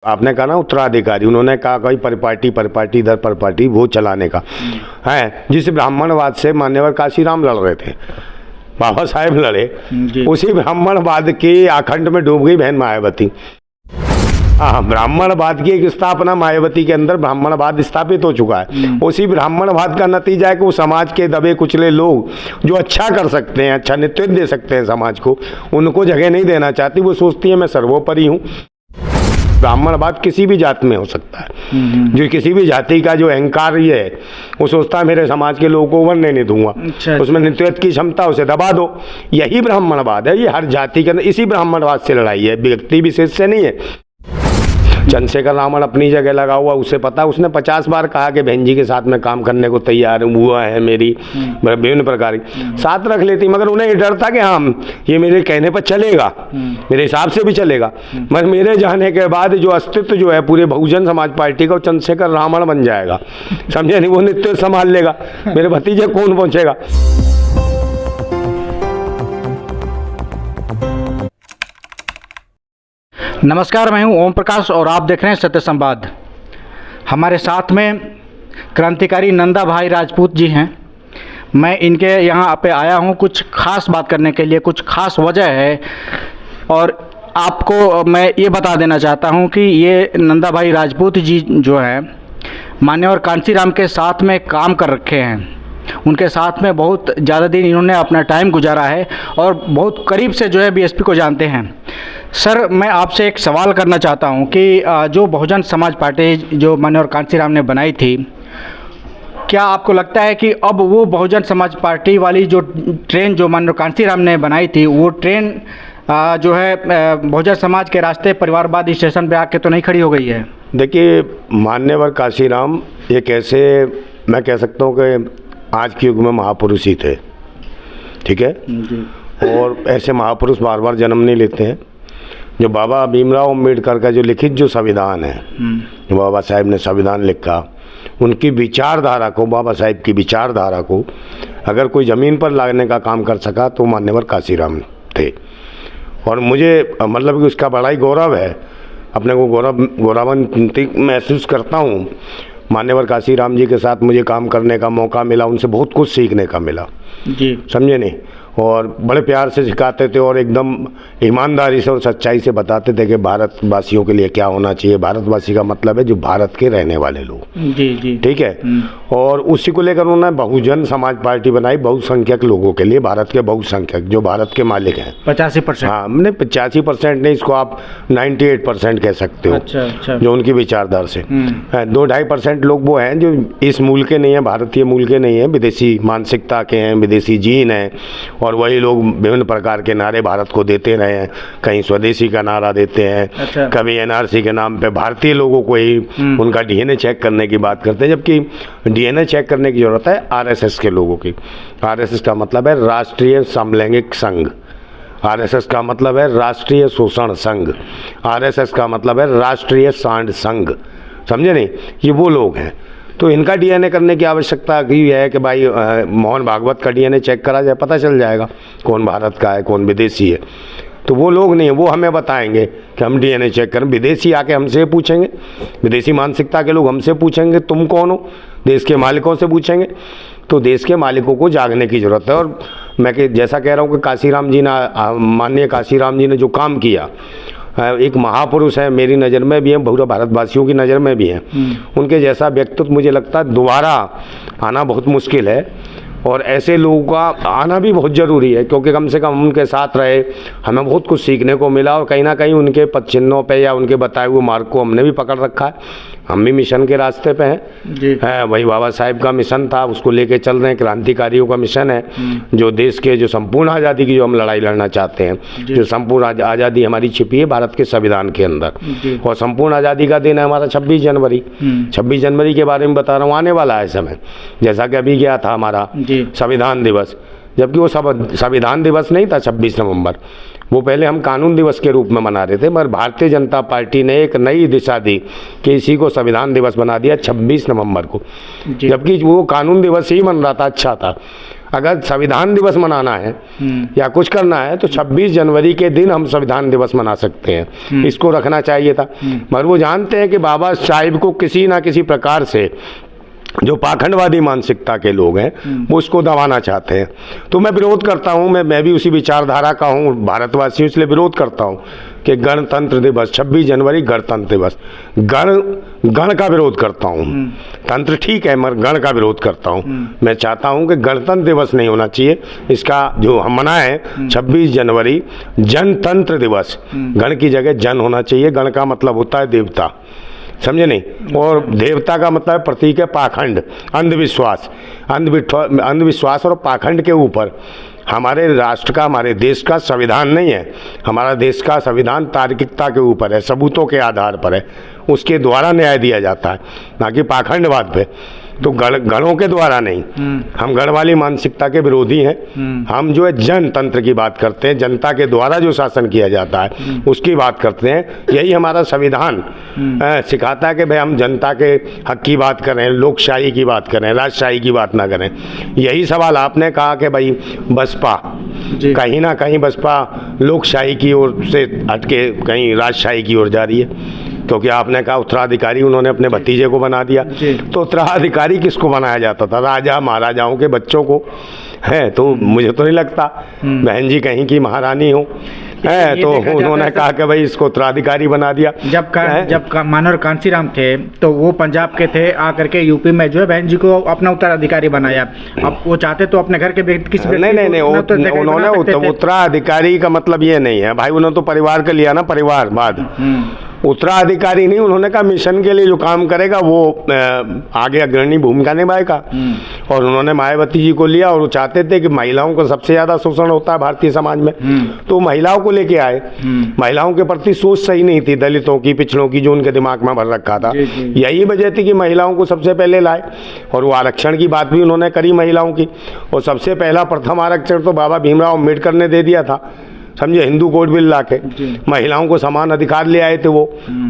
आपने कहा ना उत्तराधिकारी, उन्होंने कहा कोई परिपाटी इधर परिपाटी वो चलाने का है। जिस ब्राह्मणवाद से मान्यवर काशीराम लड़ रहे थे, बाबा साहेब लड़े, उसी ब्राह्मणवाद के आखंड में डूब गई बहन मायावती। हाँ, ब्राह्मणवाद की एक स्थापना मायावती के अंदर ब्राह्मणवाद स्थापित हो चुका है। उसी ब्राह्मणवाद का नतीजा है कि वो समाज के दबे कुचले लोग जो अच्छा कर सकते हैं, अच्छा नेतृत्व दे सकते हैं समाज को, उनको जगह नहीं देना चाहती। वो सोचती है मैं सर्वोपरि हूँ। ब्राह्मणवाद किसी भी जात में हो सकता है। जो किसी भी जाति का जो अहंकार ये है, वो सोचता है मेरे समाज के लोगों को उभरने नहीं दूंगा। अच्छा। उसमें नेतृत्व की क्षमता, उसे दबा दो। यही ब्राह्मणवाद है। ये हर जाति के अंदर इसी ब्राह्मणवाद से लड़ाई है, व्यक्ति विशेष से नहीं है। चंद्रशेखर रावण अपनी जगह लगा हुआ, उसे पता, उसने 50 बार कहा कि बहन जी के साथ में काम करने को तैयार हुआ है, मेरी विभिन्न प्रकार की साथ रख लेती, मगर उन्हें डर था कि हाँ ये मेरे कहने पर चलेगा, मेरे हिसाब से भी चलेगा। मगर मेरे जाने के बाद जो अस्तित्व जो है पूरे बहुजन समाज पार्टी का, चंद्रशेखर रावण बन जाएगा, समझे नहीं? वो नेतृत्व संभाल लेगा, मेरे भतीजे कौन पहुंचेगा। नमस्कार, मैं हूं ओम प्रकाश और आप देख रहे हैं सत्य संवाद। हमारे साथ में क्रांतिकारी नंदा भाई राजपूत जी हैं। मैं इनके यहाँ पे आया हूं कुछ खास बात करने के लिए, कुछ खास वजह है। और आपको मैं ये बता देना चाहता हूं कि ये नंदा भाई राजपूत जी जो है मान्यवर कांशीराम के साथ में काम कर रखे हैं। उनके साथ में बहुत ज़्यादा दिन इन्होंने अपना टाइम गुजारा है और बहुत करीब से जो है बीएसपी को जानते हैं। सर, मैं आपसे एक सवाल करना चाहता हूं कि जो बहुजन समाज पार्टी जो मान्यवर कांशीराम ने बनाई थी, क्या आपको लगता है कि अब वो बहुजन समाज पार्टी वाली जो ट्रेन जो मान्यवर कांशीराम ने बनाई थी, वो ट्रेन जो है बहुजन समाज के रास्ते परिवारवाद स्टेशन पे आके तो नहीं खड़ी हो गई है? देखिए, मान्यवर काशीराम एक ऐसे, मैं कह सकता हूँ कि आज के युग में महापुरुष ही थे, ठीक है जी। और ऐसे महापुरुष बार बार जन्म नहीं लेते हैं। जो बाबा भीमराव अम्बेडकर का जो लिखित जो संविधान है, जो बाबा साहेब ने संविधान लिखा, उनकी विचारधारा को, बाबा साहेब की विचारधारा को अगर कोई ज़मीन पर लाने का काम कर सका तो मान्यवर काशीराम थे। और मुझे मतलब कि उसका बड़ा ही गौरव है, अपने को गौरवान्वित महसूस करता हूँ। मान्यवर काशीराम जी के साथ मुझे काम करने का मौका मिला, उनसे बहुत कुछ सीखने का मिला जी, समझे नहीं? और बड़े प्यार से सिखाते थे और एकदम ईमानदारी से और सच्चाई से बताते थे कि भारतवासियों के लिए क्या होना चाहिए। भारतवासी का मतलब है जो भारत के रहने वाले लोग, जी जी, ठीक है। और उसी को लेकर उन्होंने बहुजन समाज पार्टी बनाई, बहुसंख्यक लोगों के लिए, भारत के बहुसंख्यक जो भारत के मालिक हैं 85%। हाँ, हमने 85% नहीं, इसको आप 98% कह सकते हो। अच्छा। जो उनकी विचारधारा से 2-2.5% लोग वो हैं जो इस मूल के नहीं है, भारतीय मूल के नहीं है, विदेशी मानसिकता के हैं, विदेशी जीन हैं। और वही लोग विभिन्न प्रकार के नारे भारत को देते रहे हैं। कहीं स्वदेशी का नारा देते हैं, अच्छा। कभी एनआरसी के नाम पे भारतीय लोगों को ही उनका डीएनए चेक करने की बात करते हैं, जबकि डीएनए चेक करने की जरूरत है आरएसएस के लोगों की। आरएसएस का मतलब है राष्ट्रीय समलैंगिक संघ, आरएसएस का मतलब है राष्ट्रीय शोषण संघ, आरएसएस का मतलब है राष्ट्रीय सांड संघ, समझे नहीं? ये वो लोग हैं। तो इनका डीएनए करने की आवश्यकता की है कि भाई मोहन भागवत का डीएनए चेक करा जाए, पता चल जाएगा कौन भारत का है कौन विदेशी है। तो वो लोग नहीं है, वो हमें बताएंगे कि हम डीएनए चेक करें। विदेशी आके हमसे पूछेंगे, विदेशी मानसिकता के लोग हमसे पूछेंगे तुम कौन हो, देश के मालिकों से पूछेंगे। तो देश के मालिकों को जागने की ज़रूरत है। और मैं जैसा कह रहा हूँ कि काशीराम जी ने, माननीय काशीराम जी ने जो काम किया, एक महापुरुष है, मेरी नज़र में भी है, पूरे भारतवासियों की नज़र में भी है। उनके जैसा व्यक्तित्व मुझे लगता है दोबारा आना बहुत मुश्किल है। और ऐसे लोगों का आना भी बहुत ज़रूरी है, क्योंकि कम से कम हम उनके साथ रहे, हमें बहुत कुछ सीखने को मिला। और कहीं ना कहीं उनके पद चिन्हों पे या उनके बताए हुए मार्ग को हमने भी पकड़ रखा है। हम भी मिशन के रास्ते पे हैं जी। है वही बाबा साहेब का मिशन था, उसको लेके चल रहे हैं। क्रांतिकारियों का मिशन है, जो देश के जो संपूर्ण आज़ादी की जो हम लड़ाई लड़ना चाहते हैं, जो संपूर्ण आज़ादी हमारी छिपी है भारत के संविधान के अंदर। और संपूर्ण आज़ादी का दिन है हमारा 26 जनवरी। 26 जनवरी के बारे में बता रहा हूँ, आने वाला है समय, जैसा कि अभी गया था हमारा संविधान दिवस, जबकि वो संविधान दिवस नहीं था 26 नवंबर, वो पहले हम कानून दिवस के रूप में मना रहे थे। मगर भारतीय जनता पार्टी ने एक नई दिशा दी कि इसी को संविधान दिवस बना दिया 26 नवंबर को, जबकि वो कानून दिवस ही मन रहा था, अच्छा था। अगर संविधान दिवस मनाना है या कुछ करना है तो 26 जनवरी के दिन हम संविधान दिवस मना सकते हैं, इसको रखना चाहिए था। मगर वो जानते हैं कि बाबा साहिब को किसी ना किसी प्रकार से जो पाखंडवादी मानसिकता के लोग हैं वो उसको दबाना चाहते हैं। तो मैं विरोध करता हूँ, मैं भी उसी विचारधारा का हूँ, भारतवासी, इसलिए विरोध करता हूँ कि गणतंत्र दिवस 26 जनवरी गणतंत्र दिवस, गण का विरोध करता हूँ। तंत्र ठीक है मगर गण का विरोध करता हूँ। मैं चाहता हूँ कि गणतंत्र दिवस नहीं होना चाहिए, इसका जो हम मनाएं 26 जनवरी जनतंत्र दिवस, गण की जगह जन होना चाहिए। गण का मतलब होता है देवता, समझे नहीं, और देवता का मतलब प्रतीक है पाखंड, अंधविश्वास। अंधविश्वास और पाखंड के ऊपर हमारे राष्ट्र का, हमारे देश का संविधान नहीं है। हमारा देश का संविधान तार्किकता के ऊपर है, सबूतों के आधार पर है, उसके द्वारा न्याय दिया जाता है, ना कि पाखंडवाद पे। तो गणों के द्वारा नहीं। हम गण वाली मानसिकता के विरोधी हैं। हम जो है जनतंत्र की बात करते हैं, जनता के द्वारा जो शासन किया जाता है उसकी बात करते हैं। यही हमारा संविधान सिखाता है कि भाई हम जनता के हक की बात करें, लोकशाही की बात करें, राजशाही की बात ना करें। यही सवाल आपने कहा कि भाई बसपा कहीं ना कहीं बसपा लोकशाही की ओर से हटके कहीं राजशाही की ओर जा रही है, क्योंकि आपने कहा उत्तराधिकारी उन्होंने अपने भतीजे को बना दिया। तो उत्तराधिकारी किसको बनाया जाता था? राजा महाराजाओं के बच्चों को है। तो मुझे तो नहीं लगता बहन जी कहीं की महारानी हो है, तो उन्होंने कहा कि भाई इसको उत्तराधिकारी बना दिया। जब मानवर कांसीराम थे तो वो पंजाब के थे, आकर के यूपी में जो है बहन जी को अपना उत्तराधिकारी बनाया। अब वो चाहते तो अपने घर के किसी नहीं, उन्होंने उत्तराधिकारी का मतलब ये नहीं है भाई, उन्होंने तो परिवार का लिया ना, परिवारवाद। उत्तराधिकारी नहीं, उन्होंने कहा मिशन के लिए जो काम करेगा वो आगे अग्रणी भूमिका निभाएगा। और उन्होंने मायावती जी को लिया और वो चाहते थे कि महिलाओं को सबसे ज़्यादा शोषण होता है भारतीय समाज में, तो महिलाओं को लेके आए। महिलाओं के प्रति सोच सही नहीं थी, दलितों की, पिछड़ों की, जो उनके दिमाग में भर रखा था। यही वजह थी कि महिलाओं को सबसे पहले लाए, और वो आरक्षण की बात भी उन्होंने करी महिलाओं की। और सबसे पहला प्रथम आरक्षण तो बाबा भीमराव अम्बेडकर ने दे दिया था, समझे, हिंदू कोड बिल ला के महिलाओं को समान अधिकार ले आए थे वो।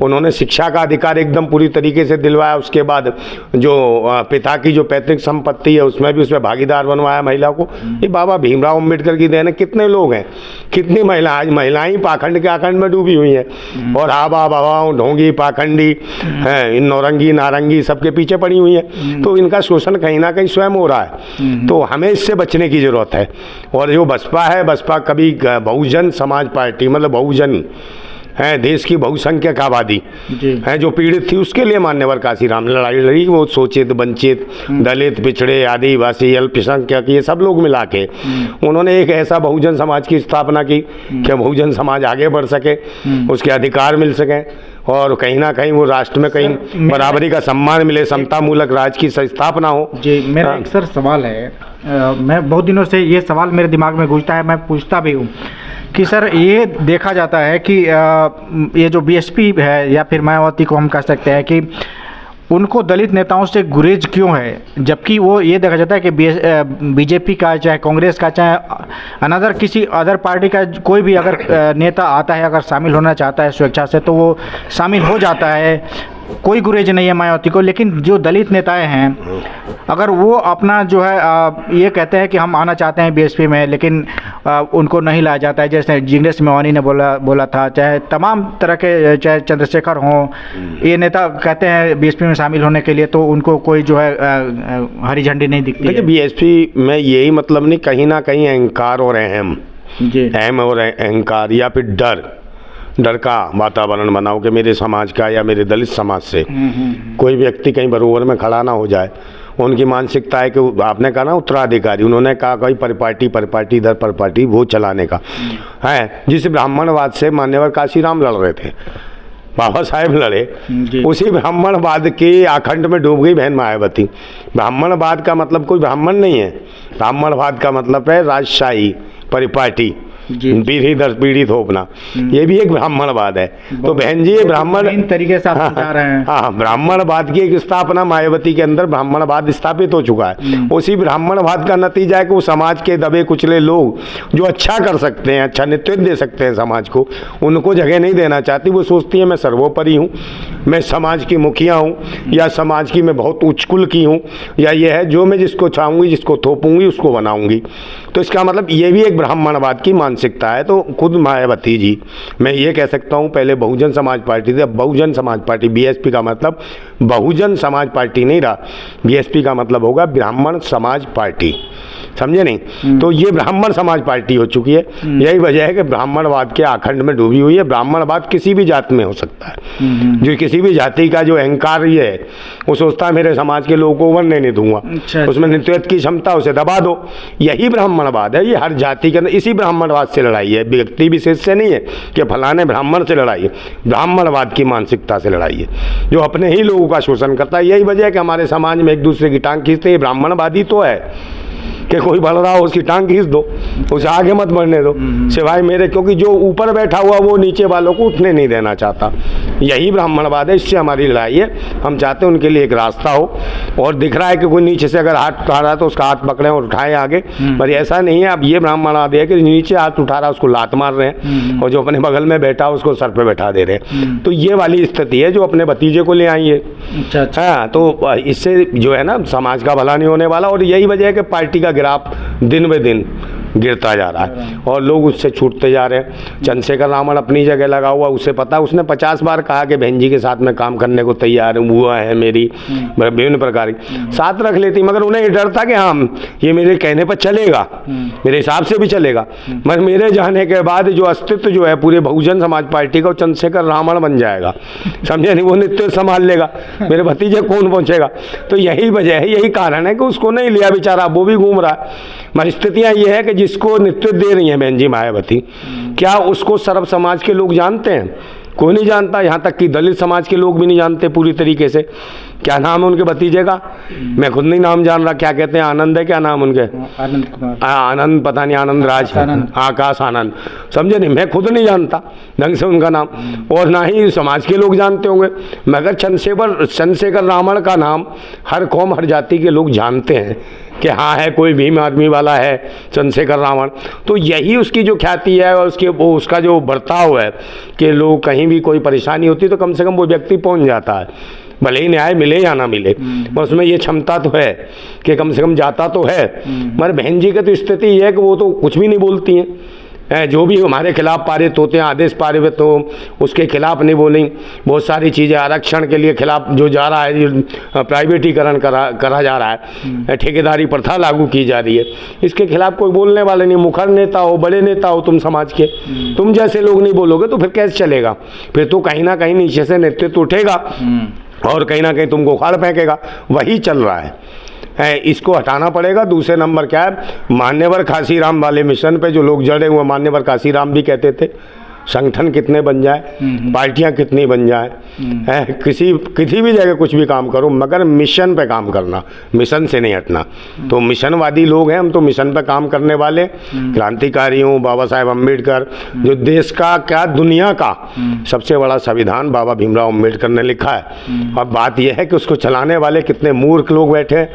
उन्होंने शिक्षा का अधिकार एकदम पूरी तरीके से दिलवाया। उसके बाद जो पिता की जो पैतृक संपत्ति है उसमें भी उसमें भागीदार बनवाया महिला को। ये बाबा भीमराव अम्बेडकर की देन है। कितने लोग हैं, कितनी महिला, आज महिलाएं ही पाखंड के आखंड में डूबी हुई हैं, और आबा बाबाओं, ढोंगी, पाखंडी हैं, इन नौरंगी नारंगी सबके पीछे पड़ी हुई हैं। तो इनका शोषण कहीं ना कहीं स्वयं हो रहा है। तो हमें इससे बचने की जरूरत है। और जो बसपा है, बसपा कभी बहुजन समाज पार्टी, मतलब बहुजन है, देश की बहुसंख्यक आबादी है जो पीड़ित थी, उसके लिए मान्यवर काशीराम लड़ाई लड़ी। वो शोषित, वंचित, दलित, पिछड़े, आदिवासी, अल्पसंख्यक, ये सब लोग मिला के उन्होंने एक ऐसा बहुजन समाज की स्थापना की कि बहुजन समाज आगे बढ़ सके, उसके अधिकार मिल सकें, और कहीं ना कहीं वो राष्ट्र में कहीं बराबरी का सम्मान मिले, समता मूलक राज्य की स्थापना हो। जी, मेरा एक सर सवाल है, मैं बहुत दिनों से ये सवाल मेरे दिमाग में गूंजता है, मैं पूछता भी हूँ कि सर ये देखा जाता है कि ये जो बीएसपी है या फिर मायावती को हम कह सकते हैं कि उनको दलित नेताओं से गुरेज क्यों है, जबकि वो ये देखा जाता है कि बीजेपी का, चाहे कांग्रेस का, चाहे अनदर किसी अदर पार्टी का कोई भी अगर नेता आता है, अगर शामिल होना चाहता है स्वेच्छा से, तो वो शामिल हो जाता है, कोई गुरेज नहीं है मायावती को। लेकिन जो दलित नेताएं हैं, अगर वो अपना जो है ये कहते हैं कि हम आना चाहते हैं बीएसपी में, लेकिन उनको नहीं लाया जाता है, जैसे जिग्नेश मेवानी ने बोला था, चाहे तमाम तरह के, चाहे चंद्रशेखर हों, ये नेता कहते हैं बीएसपी में शामिल होने के लिए, तो उनको कोई जो है हरी झंडी नहीं दिखती। देखिए, बीएसपी में यही मतलब नहीं, कहीं ना कहीं अहंकार और अहम और अहंकार या फिर डर का वातावरण बनाओ कि मेरे समाज का या मेरे दलित समाज से कोई व्यक्ति कहीं बरोबर में खड़ा ना हो जाए। उनकी मानसिकता है कि आपने कहा ना उत्तराधिकारी, उन्होंने कहा कोई परिपाटी इधर परिपाटी वो चलाने का है। जिस ब्राह्मणवाद से मान्यवर काशीराम लड़ रहे थे, बाबा साहेब लड़े, उसी ब्राह्मणवाद के आखंड में डूब गई बहन मायावती। ब्राह्मणवाद का मतलब कोई ब्राह्मण नहीं है, ब्राह्मणवाद का मतलब है राजशाही, परिपाटी, पीढ़ी दर पीढ़ी थोपना, ये भी एक ब्राह्मणवाद है। तो बहन जी ये ब्राह्मण तरीके से आप समझा रहे हैं। हाँ, ब्राह्मणवाद की एक स्थापना मायावती के अंदर ब्राह्मणवाद स्थापित हो चुका है। उसी ब्राह्मणवाद का नतीजा है कि वो समाज के दबे कुचले लोग जो अच्छा कर सकते हैं, अच्छा नेतृत्व दे सकते हैं समाज को, उनको जगह नहीं देना चाहती। वो सोचती है मैं सर्वोपरि हूँ, मैं समाज की मुखिया हूँ, या समाज की मैं बहुत उच्च कुल की हूँ, या ये है जो मैं जिसको चाहूँगी, जिसको थोपूंगी, उसको बनाऊंगी। तो इसका मतलब ये भी एक ब्राह्मणवाद की मानसिकता है। तो खुद मायावती जी, मैं ये कह सकता हूँ, पहले बहुजन समाज पार्टी थी, अब बहुजन समाज पार्टी, बीएसपी का मतलब बहुजन समाज पार्टी नहीं रहा, बीएसपी का मतलब होगा ब्राह्मण समाज पार्टी, समझे नहीं? तो ये ब्राह्मण समाज पार्टी हो चुकी है। यही वजह है कि ब्राह्मणवाद के आखंड में डूबी हुई है। ब्राह्मणवाद किसी भी जात में हो सकता है। जो किसी भी जाति का जो अहंकार ये है, वो सोचता है मेरे समाज के लोगों को उभरने नहीं दूंगा, उसमें नेतृत्व की क्षमता, उसे दबा दो। यही ब्राह्मणवाद है। ये हर जाति के अंदर इसी ब्राह्मणवाद से लड़ाई है, व्यक्ति विशेष से नहीं है कि फलाने ब्राह्मण से लड़ाई है, ब्राह्मणवाद की मानसिकता से लड़ाई है, जो अपने ही लोगों का शोषण करता है। यही वजह है कि हमारे समाज में एक दूसरे की टांग खींचते हैं। ब्राह्मणवादी तो है कि कोई बढ़ रहा हो उसकी टांग खींच दो, उसे आगे मत बढ़ने दो, सिवाय मेरे, क्योंकि जो ऊपर बैठा हुआ वो नीचे वालों को उठने नहीं देना चाहता। यही ब्राह्मणवाद है, इससे हमारी लड़ाई है। हम चाहते हैं उनके लिए एक रास्ता हो, और दिख रहा है कि कोई नीचे से अगर हाथ उठा रहा है तो उसका हाथ पकड़ें और उठाएं आगे, पर ऐसा नहीं है। अब ये ब्राह्मणवाद है कि नीचे हाथ उठा रहा है उसको लात मार रहे हैं, और जो अपने बगल में बैठा उसको सर पे बैठा दे रहे हैं। तो ये वाली स्थिति है जो अपने भतीजे को ले आई है। हाँ, तो इससे जो है ना समाज का भला नहीं होने वाला। और यही वजह है कि पार्टी का ग्राफ दिन ब दिन गिरता जा रहा है और लोग उससे छूटते जा रहे हैं। चंद्रशेखर रावण अपनी जगह लगा हुआ, उसे पता, उसने 50 बार कहा कि बहन जी के साथ में काम करने को तैयार हूँ, हुआ है मेरी विभिन्न प्रकार की साथ रख लेती, मगर उन्हें ये डर था कि हाँ ये मेरे कहने पर चलेगा, मेरे हिसाब से भी चलेगा, मगर मेरे जाने के बाद जो अस्तित्व जो है पूरे बहुजन समाज पार्टी का, चंद्रशेखर रावण बन जाएगा, समझे नहीं? वो नेतृत्व संभाल लेगा, मेरे भतीजे कौन पहुँचेगा? तो यही वजह है, यही कारण है कि उसको नहीं लिया बेचारा, वो भी घूम रहा है। मगर स्थितियाँ ये है कि जिसको नेतृत्व दे रही हैं बहन जी मायावती, क्या उसको सर्व समाज के लोग जानते हैं? कोई नहीं जानता, यहाँ तक कि दलित समाज के लोग भी नहीं जानते पूरी तरीके से। क्या नाम है उनके भतीजे का? मैं खुद नहीं नाम जान रहा। क्या कहते हैं? आनंद है क्या नाम उनके? आनंद कुमार। आनंद, पता नहीं, आनंद राज, आकाश आनंद, समझे नहीं? मैं खुद नहीं जानता ढंग से उनका नाम, और ना ही समाज के लोग जानते होंगे। मगर चंद्रशेखर रावण का नाम हर कौम हर जाति के लोग जानते हैं कि हाँ है, कोई भीम आदमी वाला है चंद्रशेखर रावण। तो यही उसकी जो ख्याति है और उसका जो बर्ताव है कि लोग कहीं भी कोई परेशानी होती है तो कम से कम वो व्यक्ति पहुंच जाता है, भले ही न्याय मिले या ना मिले, पर उसमें ये क्षमता तो है कि कम से कम जाता तो है। मगर बहन जी की तो स्थिति ये है कि वो तो कुछ भी नहीं बोलती हैं। जो भी हमारे खिलाफ पारित होते हैं, आदेश पारित तो उसके खिलाफ नहीं बोली। बहुत सारी चीज़ें आरक्षण के लिए खिलाफ जो जा रहा है, प्राइवेटीकरण करा जा रहा है, ठेकेदारी प्रथा लागू की जा रही है, इसके खिलाफ कोई बोलने वाले नहीं। मुखर नेता हो, बड़े नेता हो तुम समाज के, तुम जैसे लोग नहीं बोलोगे तो फिर कैसे चलेगा? फिर तो कहीं ना कहीं नीचे से नेतृत्व उठेगा और कहीं ना कहीं तुमको उखाड़ फेंकेगा। वही चल रहा है, इसको हटाना पड़ेगा। दूसरे नंबर क्या है, मान्यवर काशीराम वाले मिशन पे जो लोग जड़े हुए, मान्यवर काशीराम भी कहते थे संगठन कितने बन जाए, पार्टियां कितनी बन जाए, किसी भी जगह कुछ भी काम करो, मगर मिशन पे काम करना, मिशन से नहीं हटना। तो मिशनवादी लोग हैं हम, तो मिशन पे काम करने वाले क्रांतिकारी हूँ। बाबा साहेब अम्बेडकर, जो देश का क्या दुनिया का सबसे बड़ा संविधान बाबा भीमराव अम्बेडकर ने लिखा है। और बात यह है कि उसको चलाने वाले कितने मूर्ख लोग बैठे हैं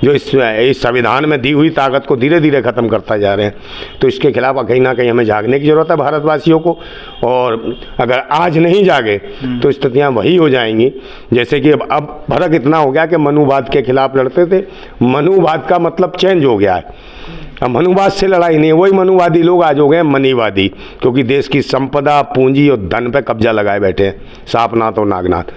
जो इस संविधान में दी हुई ताकत को धीरे धीरे ख़त्म करता जा रहे हैं। तो इसके खिलाफ कहीं ना कहीं हमें जागने की ज़रूरत है भारतवासियों को, और अगर आज नहीं जागे तो स्थितियां वही हो जाएंगी जैसे कि अब फर्क इतना हो गया कि मनुवाद के खिलाफ लड़ते थे, मनुवाद का मतलब चेंज हो गया है। अब मनुवाद से लड़ाई नहीं है, वही मनुवादी लोग आज हो गए मनीवादी, क्योंकि देश की संपदा, पूंजी और धन पे कब्जा लगाए बैठे हैं, सापनाथ और नागनाथ।